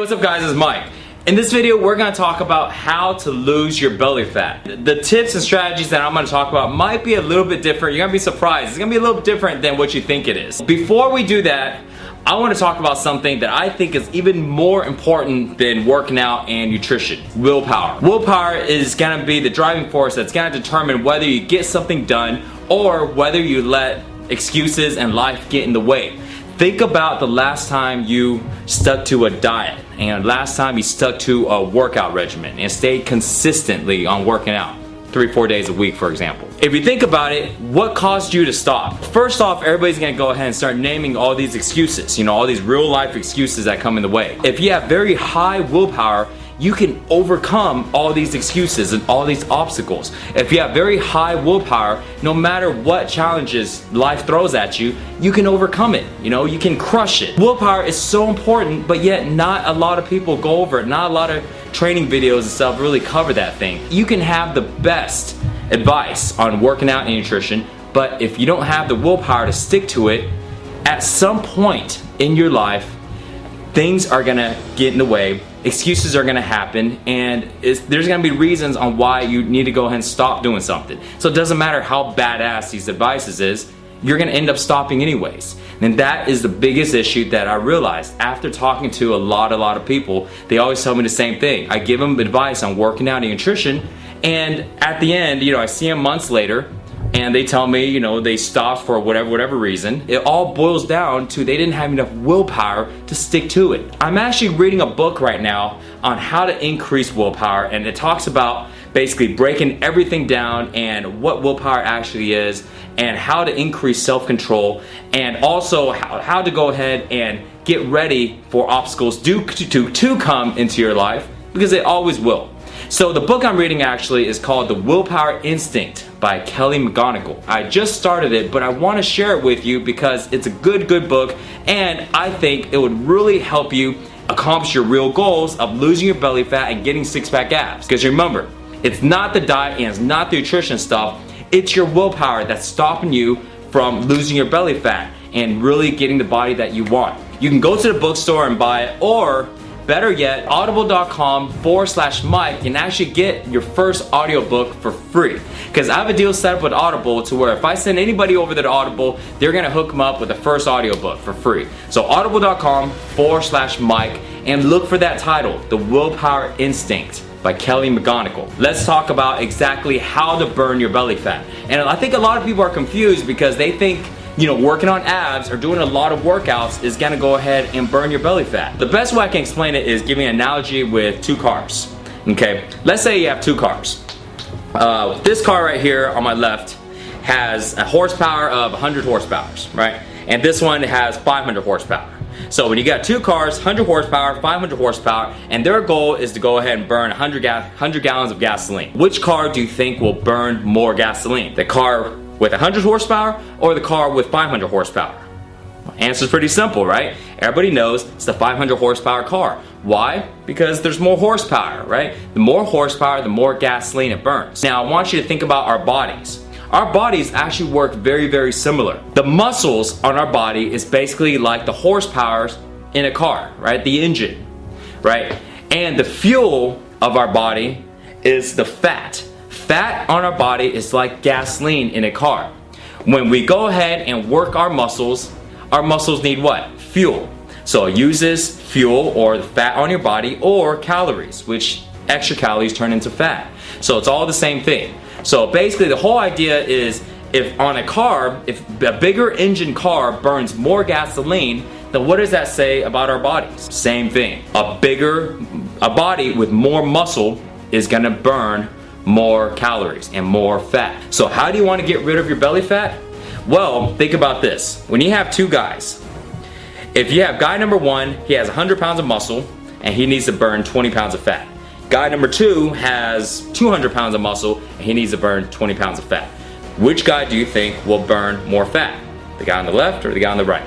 what's up guys, it's Mike. In this video we're going to talk about how to lose your belly fat. The tips and strategies that I'm going to talk about might be a little bit different. You're going to be surprised. It's going to be a little bit different than what you think it is. Before we do that, I want to talk about something that I think is even more important than working out and nutrition. Willpower. Willpower is going to be the driving force that's going to determine whether you get something done or whether you let excuses and life get in the way. Think about the last time you stuck to a diet and last time you stuck to a workout regimen and stayed consistently on working out 3-4 days a week, for example. If you think about it, what caused you to stop? First off, everybody's gonna go ahead and start naming all these excuses, all these real life excuses that come in the way. If you have very high willpower, you can overcome all these excuses and all these obstacles. If you have very high willpower, no matter what challenges life throws at you, you can overcome it. You can crush it. Willpower is so important, but yet not a lot of people go over it. Not a lot of training videos and stuff really cover that thing. You can have the best advice on working out and nutrition, but if you don't have the willpower to stick to it, at some point in your life, things are gonna get in the way. Excuses are gonna happen, and there's gonna be reasons on why you need to go ahead and stop doing something. So it doesn't matter how badass these advices is, you're gonna end up stopping anyways. And that is the biggest issue that I realized after talking to a lot of people. They always tell me the same thing. I give them advice on working out and nutrition, and at the end, I see them months later, and they tell me, they stopped for whatever reason. It all boils down to they didn't have enough willpower to stick to it. I'm actually reading a book right now on how to increase willpower, and it talks about basically breaking everything down and what willpower actually is and how to increase self-control, and also how to go ahead and get ready for obstacles to come into your life, because they always will. So the book I'm reading actually is called The Willpower Instinct by Kelly McGonigal. I just started it, but I want to share it with you because it's a good book, and I think it would really help you accomplish your real goals of losing your belly fat and getting six-pack abs. Because remember, it's not the diet and it's not the nutrition stuff, it's your willpower that's stopping you from losing your belly fat and really getting the body that you want. You can go to the bookstore and buy it, or better yet, audible.com/Mike can actually get your first audiobook for free. Because I have a deal set up with Audible to where if I send anybody over there to Audible, they're gonna hook them up with the first audiobook for free. So audible.com/Mike, and look for that title, The Willpower Instinct by Kelly McGonigal. Let's talk about exactly how to burn your belly fat. And I think a lot of people are confused because they think working on abs or doing a lot of workouts is gonna go ahead and burn your belly fat. The best way I can explain it is giving an analogy with two cars. Okay, let's say you have two cars. This car right here on my left has a horsepower of 100 horsepower, right? And this one has 500 horsepower. So when you got two cars, 100 horsepower, 500 horsepower, and their goal is to go ahead and burn 100 gallons of gasoline. Which car do you think will burn more gasoline? The car with 100 horsepower or the car with 500 horsepower? Answer's pretty simple, right? Everybody knows it's the 500 horsepower car. Why? Because there's more horsepower, right? The more horsepower, the more gasoline it burns. Now I want you to think about our bodies. Our bodies actually work very similar. The muscles on our body is basically like the horsepower in a car, right? The engine, right? And the fuel of our body is the fat. Fat on our body is like gasoline in a car. When we go ahead and work our muscles need what? Fuel. So it uses fuel or the fat on your body or calories, which extra calories turn into fat. So it's all the same thing. So basically the whole idea is if a bigger engine car burns more gasoline, then what does that say about our bodies? Same thing. A body with more muscle is gonna burn more calories and more fat. So how do you want to get rid of your belly fat? Well, think about this. When you have two guys, if you have guy number one, he has 100 pounds of muscle and he needs to burn 20 pounds of fat. Guy number two has 200 pounds of muscle and he needs to burn 20 pounds of fat. Which guy do you think will burn more fat? The guy on the left or the guy on the right?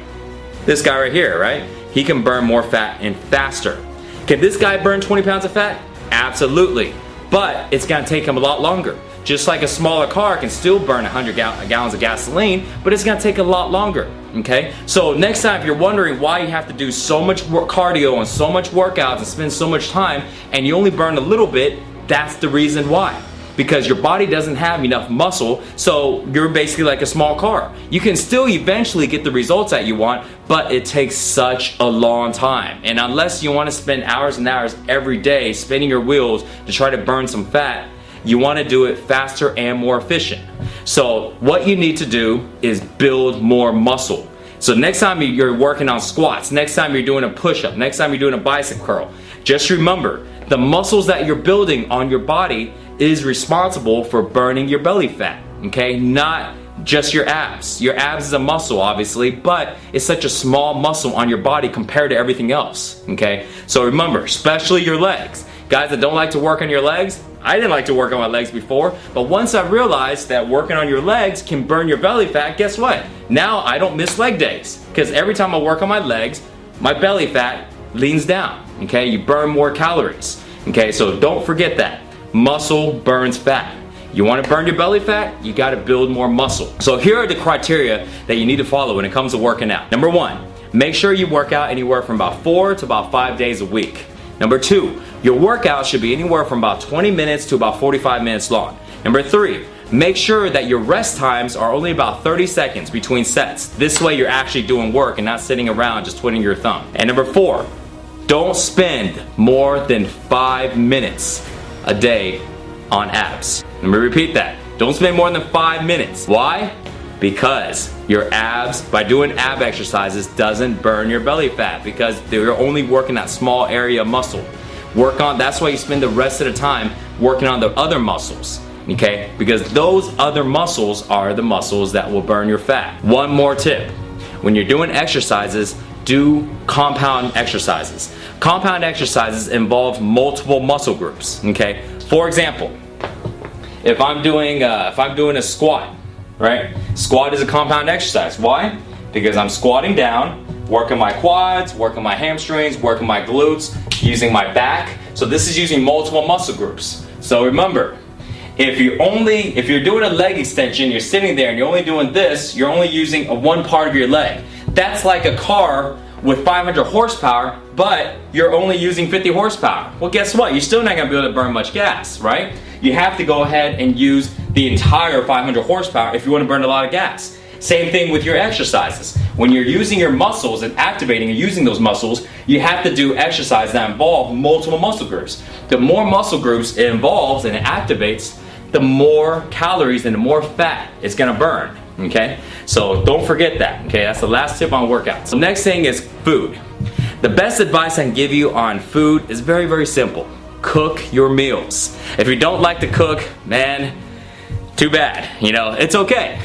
This guy right here, right? He can burn more fat and faster. Can this guy burn 20 pounds of fat? Absolutely. but it's gonna take them a lot longer. Just like a smaller car can still burn 100 gallons of gasoline, but it's gonna take a lot longer, okay? So next time, if you're wondering why you have to do so much cardio and so much workouts and spend so much time and you only burn a little bit, that's the reason why. Because your body doesn't have enough muscle, so you're basically like a small car. You can still eventually get the results that you want, but it takes such a long time. And unless you want to spend hours and hours every day spinning your wheels to try to burn some fat, you want to do it faster and more efficient. So what you need to do is build more muscle. So next time you're working on squats, next time you're doing a push-up, next time you're doing a bicep curl, just remember, the muscles that you're building on your body is responsible for burning your belly fat, okay? Not just your abs. Your abs is a muscle, obviously, but it's such a small muscle on your body compared to everything else, okay? So remember, especially your legs. Guys that don't like to work on your legs, I didn't like to work on my legs before, but once I realized that working on your legs can burn your belly fat, guess what? Now I don't miss leg days, because every time I work on my legs, my belly fat leans down, okay? You burn more calories, okay? So don't forget that. Muscle burns fat. You want to burn your belly fat? You got to build more muscle. So here are the criteria that you need to follow when it comes to working out. Number 1, make sure you work out anywhere from about 4 to about 5 days a week. Number 2, your workout should be anywhere from about 20 minutes to about 45 minutes long. Number 3, make sure that your rest times are only about 30 seconds between sets. This way you're actually doing work and not sitting around just twiddling your thumb. And number 4, don't spend more than 5 minutes a day on abs. Let me repeat that. Don't spend more than 5 minutes. Why? Because your abs, by doing ab exercises, doesn't burn your belly fat because they're only working that small area of muscle. That's why you spend the rest of the time working on the other muscles, okay? Because those other muscles are the muscles that will burn your fat. One more tip. When you're doing exercises, do compound exercises. Compound exercises involve multiple muscle groups, okay? For example, if I'm doing a squat, right? Squat is a compound exercise. Why? Because I'm squatting down, working my quads, working my hamstrings, working my glutes, using my back. So this is using multiple muscle groups. So remember, if you're doing a leg extension, you're sitting there and you're only doing this, you're only using one part of your leg. That's like a car with 500 horsepower, but you're only using 50 horsepower. Well, guess what? You're still not gonna be able to burn much gas, right? You have to go ahead and use the entire 500 horsepower if you wanna burn a lot of gas. Same thing with your exercises. When you're using your muscles and activating and using those muscles, you have to do exercises that involve multiple muscle groups. The more muscle groups it involves and it activates, the more calories and the more fat it's gonna burn, okay? So don't forget that, okay? That's the last tip on workouts. So next thing is food. The best advice I can give you on food is very, very simple. Cook your meals. If you don't like to cook, man, too bad. You know, it's okay.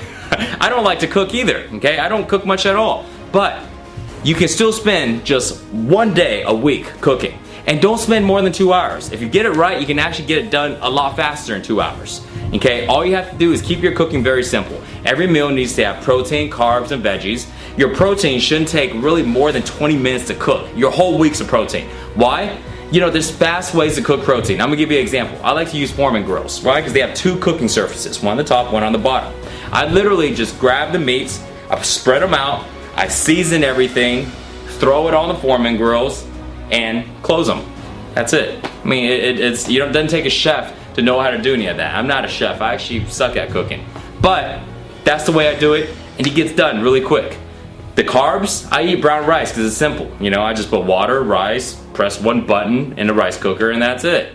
I don't like to cook either, okay? I don't cook much at all. But you can still spend just one day a week cooking. And don't spend more than 2 hours. If you get it right, you can actually get it done a lot faster in 2 hours. Okay, all you have to do is keep your cooking very simple. Every meal needs to have protein, carbs, and veggies. Your protein shouldn't take really more than 20 minutes to cook. Your whole week's of protein. Why? You know, there's fast ways to cook protein. I'm gonna give you an example. I like to use Foreman grills, right? Because they have 2 cooking surfaces, one on the top, one on the bottom. I literally just grab the meats, I spread them out, I season everything, throw it on the Foreman grills, and close them. That's it. I mean, it doesn't take a chef to know how to do any of that. I'm not a chef. I actually suck at cooking. But that's the way I do it, and it gets done really quick. The carbs, I eat brown rice because it's simple. You know, I just put water, rice, press one button in the rice cooker, and that's it.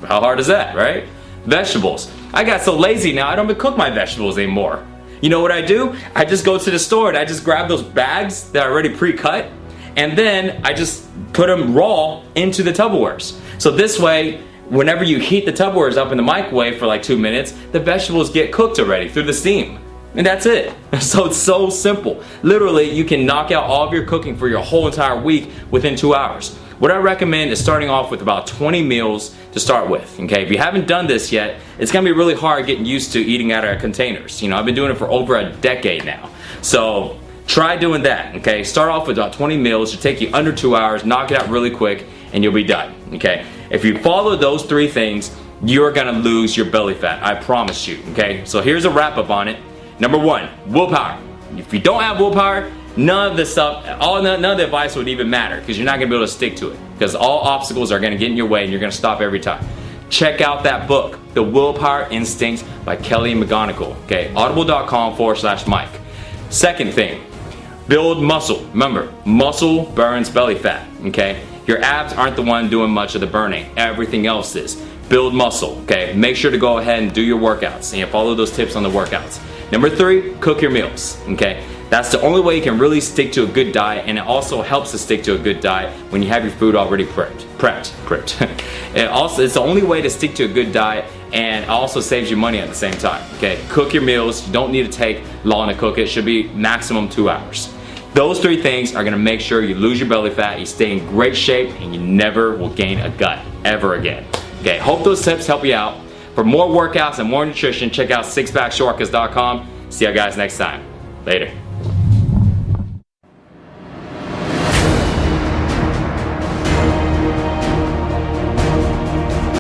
How hard is that, right? Vegetables. I got so lazy now, I don't even cook my vegetables anymore. You know what I do? I just go to the store and I just grab those bags that are already pre-cut, and then I just put them raw into the Tupperwares. So this way, whenever you heat the Tupperwares up in the microwave for like 2 minutes, the vegetables get cooked already through the steam. And that's it. So it's so simple. Literally, you can knock out all of your cooking for your whole entire week within 2 hours. What I recommend is starting off with about 20 meals to start with, okay? If you haven't done this yet, it's gonna be really hard getting used to eating out of containers. You know, I've been doing it for over a decade now. So try doing that, okay? Start off with about 20 meals. It'll take you under 2 hours, knock it out really quick, and you'll be done, okay? If you follow those 3 things, you're gonna lose your belly fat. I promise you, okay? So here's a wrap up on it. Number one, willpower. If you don't have willpower, none of this stuff, none of the advice would even matter because you're not gonna be able to stick to it because all obstacles are gonna get in your way and you're gonna stop every time. Check out that book, The Willpower Instinct by Kelly McGonigal, okay? Audible.com/Mike. Second thing, build muscle. Remember, muscle burns belly fat, okay? Your abs aren't the one doing much of the burning. Everything else is. Build muscle, okay? Make sure to go ahead and do your workouts and follow those tips on the workouts. Number three, cook your meals, okay? That's the only way you can really stick to a good diet, and it also helps to stick to a good diet when you have your food already prepped. It's the only way to stick to a good diet, and it also saves you money at the same time, okay? Cook your meals. You don't need to take long to cook it. It should be maximum 2 hours. Those three things are gonna make sure you lose your belly fat, you stay in great shape, and you never will gain a gut ever again. Okay, hope those tips help you out. For more workouts and more nutrition, check out sixpackshortcuts.com. See you guys next time. Later.